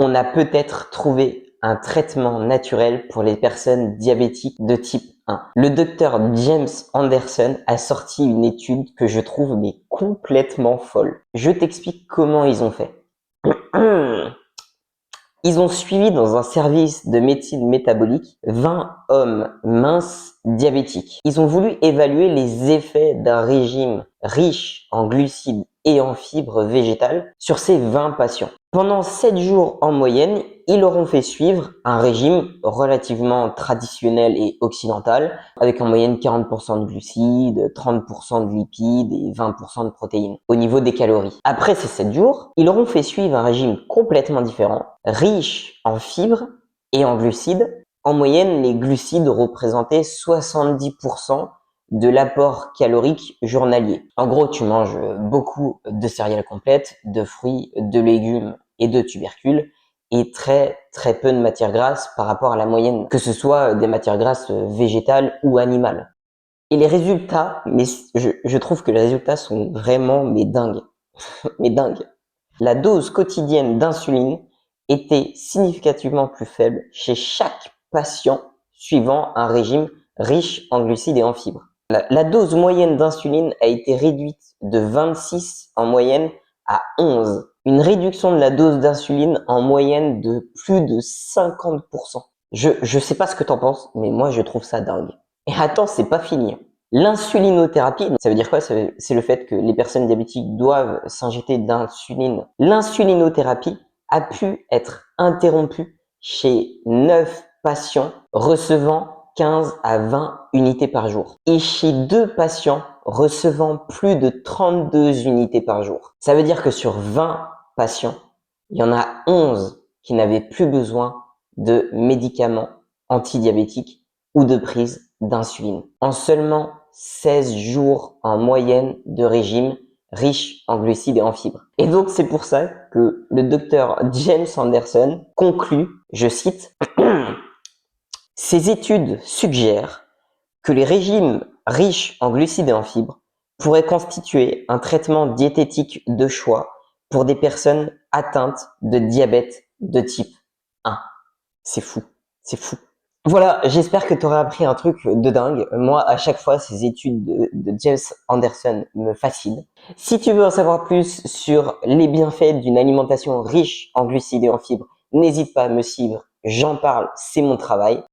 On a peut-être trouvé un traitement naturel pour les personnes diabétiques de type 1. Le docteur James Anderson a sorti une étude que je trouve mais complètement folle. Je t'explique comment ils ont fait. Ils ont suivi dans un service de médecine métabolique 20 hommes minces diabétiques. Ils ont voulu évaluer les effets d'un régime riche en glucides et en fibres végétales sur ces 20 patients. Pendant 7 jours en moyenne, ils leur ont fait suivre un régime relativement traditionnel et occidental, avec en moyenne 40% de glucides, 30% de lipides et 20% de protéines au niveau des calories. Après ces 7 jours, ils leur ont fait suivre un régime complètement différent, riche en fibres et en glucides. En moyenne, les glucides représentaient 70% de l'apport calorique journalier. En gros, tu manges beaucoup de céréales complètes, de fruits, de légumes et de tubercules et très peu de matières grasses par rapport à la moyenne, que ce soit des matières grasses végétales ou animales. Et les résultats, mais je trouve que les résultats sont vraiment dingues. Mais dingues. La dose quotidienne d'insuline était significativement plus faible chez chaque patient suivant un régime riche en glucides et en fibres. La dose moyenne d'insuline a été réduite de 26 en moyenne à 11. Une réduction de la dose d'insuline en moyenne de plus de 50%. Je sais pas ce que t'en penses, mais moi je trouve ça dingue. Et attends, c'est pas fini. L'insulinothérapie, ça veut dire quoi? C'est le fait que les personnes diabétiques doivent s'injecter d'insuline. L'insulinothérapie a pu être interrompue chez 9 patients recevant 15 à 20 unités par jour et chez 2 patients recevant plus de 32 unités par jour. Ça veut dire que sur 20 patients, il y en a 11 qui n'avaient plus besoin de médicaments antidiabétiques ou de prise d'insuline. En seulement 16 jours en moyenne de régime riche en glucides et en fibres. Et donc c'est pour ça que le docteur James Anderson conclut, je cite, ces études suggèrent que les régimes riches en glucides et en fibres pourraient constituer un traitement diététique de choix pour des personnes atteintes de diabète de type 1. C'est fou, c'est fou. Voilà, j'espère que tu auras appris un truc de dingue. Moi, à chaque fois, ces études de James Anderson me fascinent. Si tu veux en savoir plus sur les bienfaits d'une alimentation riche en glucides et en fibres, n'hésite pas à me suivre. J'en parle, c'est mon travail.